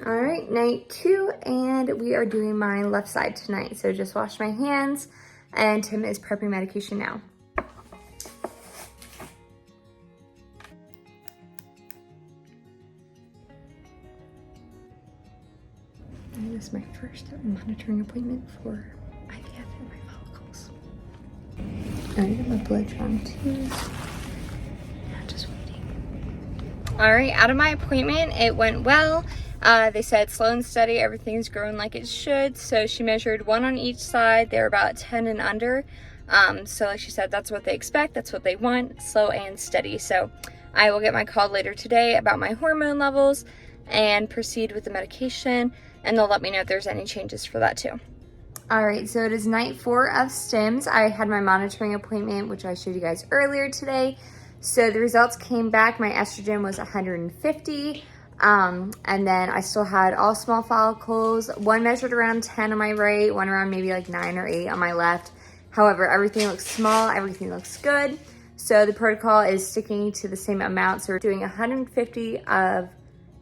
All right, night 2, and we are doing my left side tonight. So just washed my hands, and Tim is prepping medication now. And this is my first monitoring appointment for IVF and my follicles. I got my blood drawn too. Just waiting. All right, out of my appointment, it went well. They said slow and steady, everything's growing like it should. So she measured 1 on each side. They're about 10 and under. So like she said, that's what they expect. That's what they want, slow and steady. So I will get my call later today about my hormone levels and proceed with the medication. And they'll let me know if there's any changes for that too. All right, so it is night 4 of Stims. I had my monitoring appointment, which I showed you guys earlier today. So the results came back. My estrogen was 150. And then I still had all small follicles, one measured around 10 on my right, one around maybe like 9 or 8 on my left. However, everything looks small, everything looks good. So the protocol is sticking to the same amount. So we're doing 150 of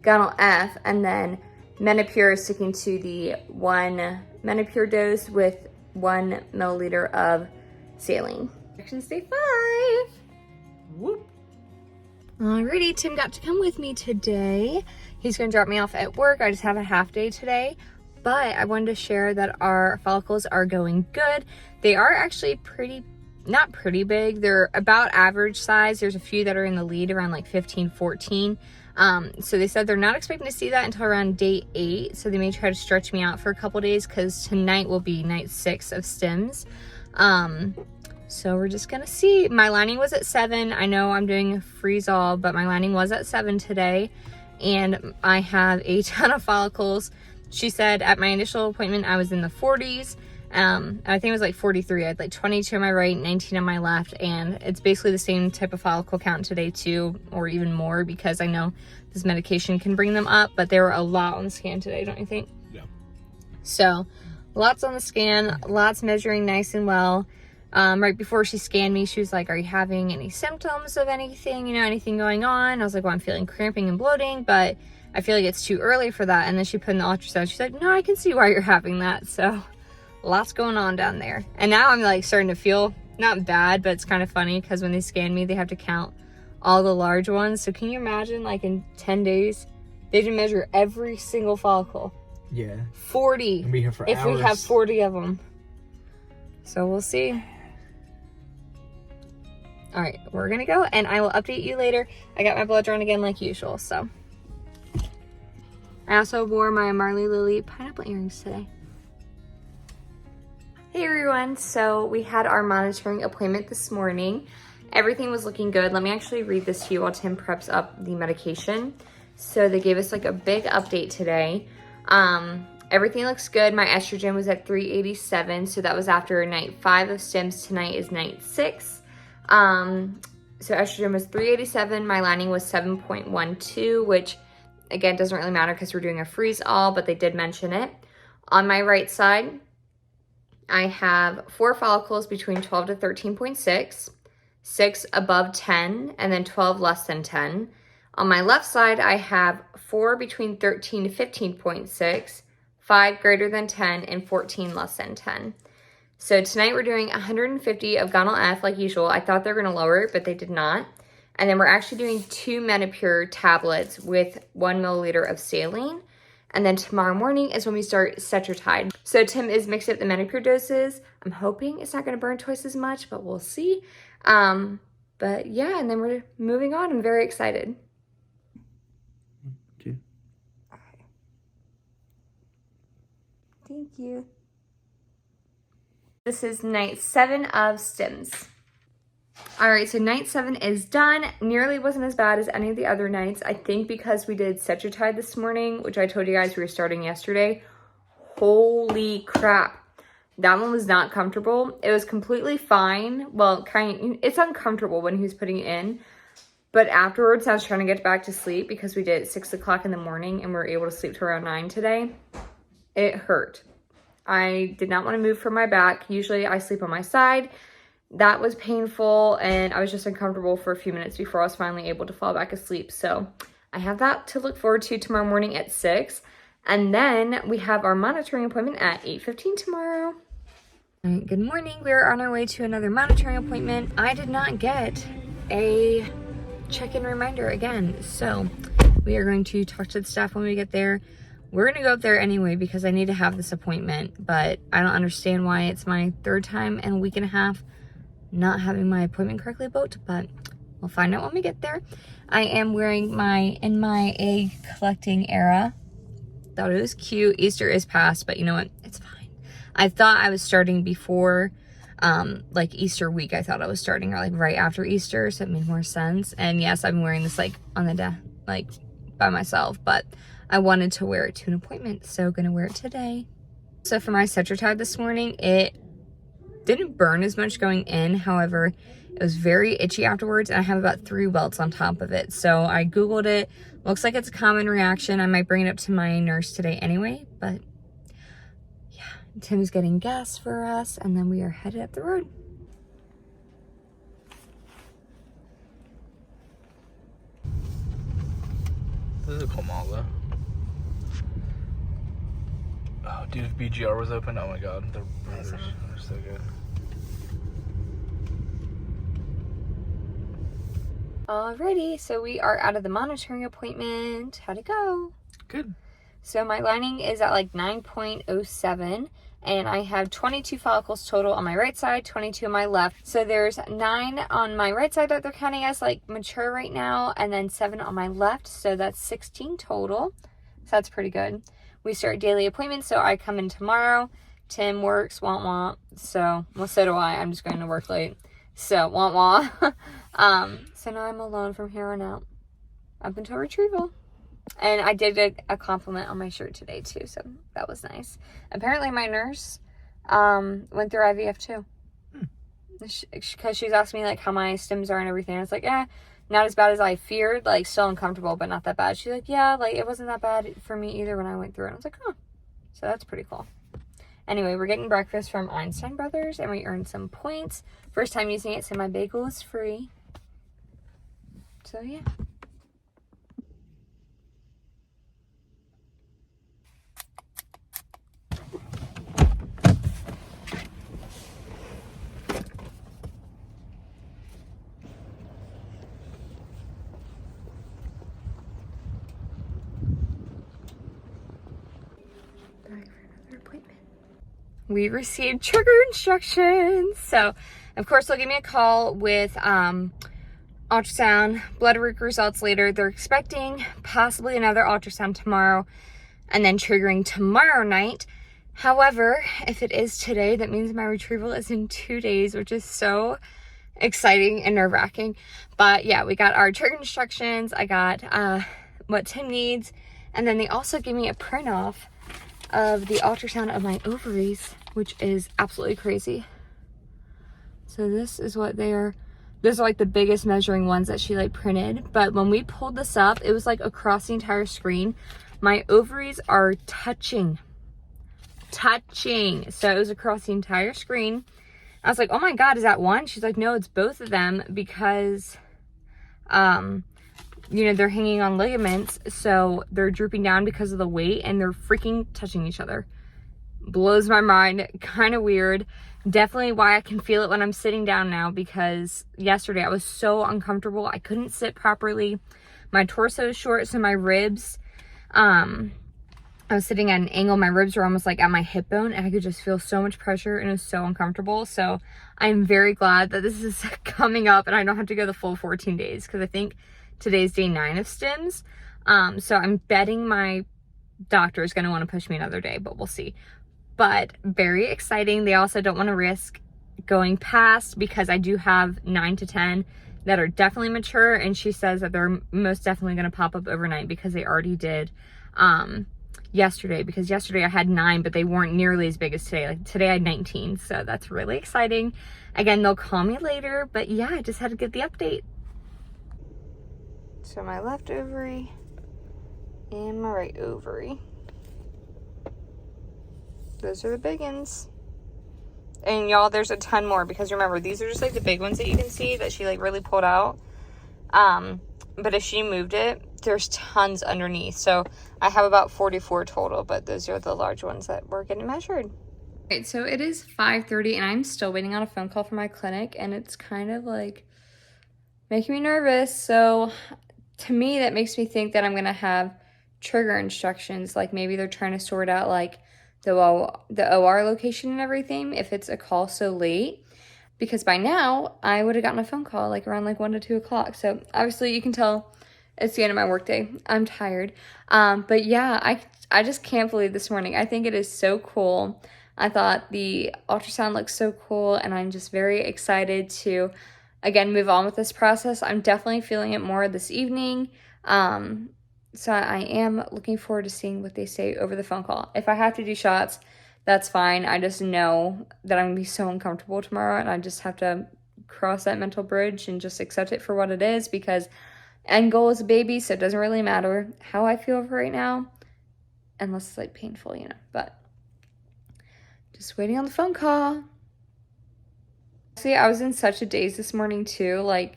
Gonal-F, and then Menopur is sticking to the 1 Menopur dose with 1 milliliter of saline. Directions day 5. Whoop. Alrighty, Tim got to come with me today. He's gonna drop me off at work. I just have a half day today, but I wanted to share that our follicles are going good. They are actually not pretty big. They're about average size. There's a few that are in the lead around like 15, 14. So they said they're not expecting to see that until around day 8. So they may try to stretch me out for a couple days because tonight will be night 6 of Stims. So we're just gonna see. My lining was at 7. I know I'm doing a freeze-all, but my lining was at 7 today. And I have a ton of follicles. She said at my initial appointment, I was in the 40s. I think it was like 43. I had like 22 on my right, 19 on my left. And it's basically the same type of follicle count today too, or even more, because I know this medication can bring them up, but there were a lot on the scan today, don't you think? Yeah. So lots on the scan, lots measuring nice and well. Right before she scanned me, she was like, are you having any symptoms of anything, anything going on? I was like, well, I'm feeling cramping and bloating, but I feel like it's too early for that. And then she put in the ultrasound. She's like, no, I can see why you're having that. So lots going on down there. And now I'm like starting to feel not bad, but it's kind of funny because when they scan me, they have to count all the large ones. So can you imagine, like in 10 days, they have to measure every single follicle? Yeah. 40. And be here for hours. If we have 40 of them. So we'll see. All right, we're gonna go and I will update you later. I got my blood drawn again like usual, so. I also wore my Marley Lily pineapple earrings today. Hey everyone, so we had our monitoring appointment this morning. Everything was looking good. Let me actually read this to you while Tim preps up the medication. So they gave us like a big update today. Everything looks good. My estrogen was at 387, so that was after night 5 of Stims. Tonight is night 6. So estrogen was 387, my lining was 7.12, which again doesn't really matter because we're doing a freeze-all, but they did mention it. On my right side, I have 4 follicles between 12 to 13.6, 6 above 10, and then 12 less than 10. On my left side, I have 4 between 13 to 15.6, 5 greater than 10, and 14 less than 10. So tonight we're doing 150 of Gonal-F like usual. I thought they were going to lower it, but they did not. And then we're actually doing 2 Menopur tablets with 1 milliliter of saline. And then tomorrow morning is when we start Cetrotide. So Tim is mixing up the Menopur doses. I'm hoping it's not going to burn twice as much, but we'll see. But yeah, and then we're moving on. I'm very excited. Okay. Okay. Thank you. This is night 7 of Stims. All right, so night 7 is done. Nearly wasn't as bad as any of the other nights. I think because we did Cetrotide this morning, which I told you guys we were starting yesterday. Holy crap. That one was not comfortable. It was completely fine. Well, it's uncomfortable when he was putting it in. But afterwards, I was trying to get back to sleep because we did it at 6 o'clock in the morning and we were able to sleep to around 9 today. It hurt. I did not want to move from my back. Usually I sleep on my side. That was painful and I was just uncomfortable for a few minutes before I was finally able to fall back asleep. So I have that to look forward to tomorrow morning at 6. And then we have our monitoring appointment at 8:15 tomorrow. All right, good morning. We're on our way to another monitoring appointment. I did not get a check-in reminder again, so we are going to talk to the staff when we get there. We're gonna go up there anyway because I need to have this appointment, but I don't understand why it's my third time in a week and a half not having my appointment correctly booked, but we'll find out when we get there. I am wearing my In My Egg Collecting Era. Thought it was cute. Easter is past, but you know what? It's fine. I thought I was starting before, like Easter week. I thought I was starting or like right after Easter, so it made more sense. And yes, I'm wearing this like on the like by myself, but I wanted to wear it to an appointment, so gonna wear it today. So for my Cetrotide this morning, it didn't burn as much going in. However, it was very itchy afterwards, and I have about 3 welts on top of it. So I Googled it. Looks like it's a common reaction. I might bring it up to my nurse today anyway, but yeah. Tim's getting gas for us, and then we are headed up the road. This is a cool mall though. Oh, dude, if BGR was open, oh my god, the burgers are so good. Alrighty, so we are out of the monitoring appointment. How'd it go? Good. So my lining is at like 9.07, and I have 22 follicles total on my right side, 22 on my left. So there's 9 on my right side that they're counting as like mature right now, and then 7 on my left. So that's 16 total. So that's pretty good. We start daily appointments, so I come in tomorrow. Tim works, womp. So, well, so do I. I'm just going to work late. So, womp. So now I'm alone from here on out up until retrieval. And I did get a compliment on my shirt today too, so that was nice. Apparently my nurse went through IVF too. Because she's asked me like how my stims are and everything. I was like, not as bad as I feared, like still uncomfortable, but not that bad. She's like, yeah, like it wasn't that bad for me either when I went through it. I was like, oh, so that's pretty cool. Anyway, we're getting breakfast from Einstein Brothers, and we earned some points. First time using it, so my bagel is free. So yeah. We received trigger instructions. So, of course, they'll give me a call with ultrasound, blood work results later. They're expecting possibly another ultrasound tomorrow and then triggering tomorrow night. However, if it is today, that means my retrieval is in 2 days, which is so exciting and nerve-wracking. But yeah, we got our trigger instructions. I got what Tim needs. And then they also gave me a print off of the ultrasound of my ovaries, which is absolutely crazy. So this is what they are. Those are like the biggest measuring ones that she like printed. But when we pulled this up, it was like across the entire screen. My ovaries are touching. So it was across the entire screen. I was like, oh my God, is that one? She's like, no, it's both of them because, you know, they're hanging on ligaments, so they're drooping down because of the weight, and they're freaking touching each other. Blows my mind. Kind of weird. Definitely why I can feel it when I'm sitting down now, because yesterday I was so uncomfortable. I couldn't sit properly. My torso is short, so my ribs, I was sitting at an angle. My ribs were almost like at my hip bone, and I could just feel so much pressure, and it was so uncomfortable. So I'm very glad that this is coming up and I don't have to go the full 14 days, because I think today's day 9 of Stims. So I'm betting my doctor is going to want to push me another day, but we'll see. But very exciting. They also don't want to risk going past, because I do have 9 to 10 that are definitely mature. And she says that they're most definitely going to pop up overnight, because they already did yesterday. Because yesterday I had 9, but they weren't nearly as big as today. Like today I had 19. So that's really exciting. Again, they'll call me later. But yeah, I just had to get the update. So my left ovary and my right ovary. Those are the big ones. And y'all, there's a ton more, because remember, these are just like the big ones that you can see that she like really pulled out. But if she moved it there's tons underneath. So I have about 44 total, but those are the large ones that were getting measured. Right, so it is 5:30 and I'm still waiting on a phone call from my clinic, and it's kind of like making me nervous. So to me, that makes me think that I'm gonna have trigger instructions, like maybe they're trying to sort out like the OR location and everything if it's a call so late, because by now I would have gotten a phone call like around like 1 to 2 o'clock. So obviously you can tell it's the end of my workday. I'm tired. But yeah, I just can't believe this morning. I think it is so cool. I thought the ultrasound looked so cool, and I'm just very excited to, again, move on with this process. I'm definitely feeling it more this evening. So I am looking forward to seeing what they say over the phone call. If I have to do shots, that's fine. I just know that I'm going to be so uncomfortable tomorrow, and I just have to cross that mental bridge and just accept it for what it is, because end goal is a baby, so it doesn't really matter how I feel right now, unless it's like painful, you know, but just waiting on the phone call. See, I was in such a daze this morning too, like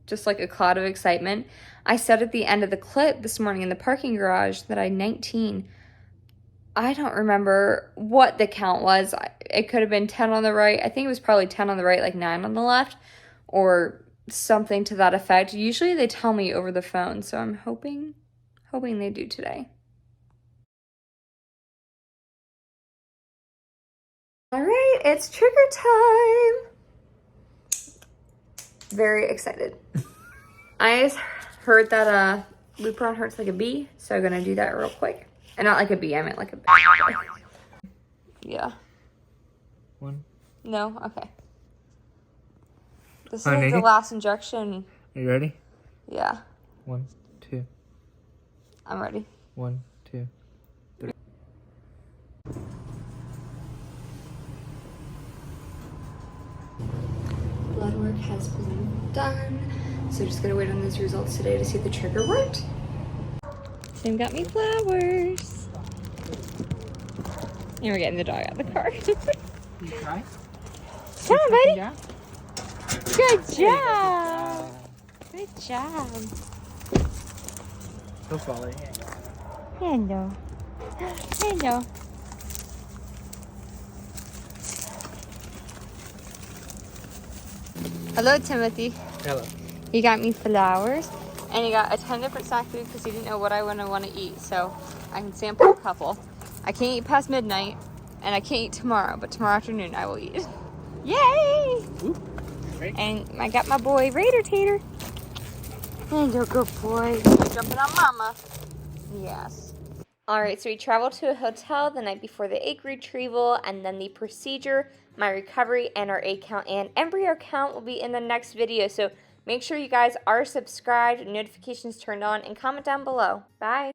just like a cloud of excitement. I said at the end of the clip this morning in the parking garage that I had 19. I don't remember what the count was. It could have been 10 on the right. I think it was probably 10 on the right, like 9 on the left, or something to that effect. Usually they tell me over the phone, so I'm hoping they do today. All right, it's trigger time. Very excited. I heard that Lupron hurts like a bee, so I'm gonna do that real quick. And not like a bee, I meant like a bee. Yeah. 1. No? Okay. This is like the last injection. Are you ready? Yeah. 1, 2. I'm ready. 1, 2, 3. Blood work has been done, so just gonna wait on those results today to see if the trigger worked. Stim got me flowers. And we're getting the dog out of the car. You try? Come on, buddy. Yeah. Good job. Good job. He'll follow you. Hello. Hello. Hello, Timothy. Hello. He got me flowers, and he got a ton of different snack food because he didn't know what I want to eat, so I can sample a couple. I can't eat past midnight, and I can't eat tomorrow, but tomorrow afternoon I will eat. Yay! Ooh, great. And I got my boy Raider Tater. And you're a good boy. Jumping on mama. Yes. Alright, so we traveled to a hotel the night before the egg retrieval, and then the procedure, my recovery, and our egg count and embryo count will be in the next video. So make sure you guys are subscribed, notifications turned on, and comment down below. Bye.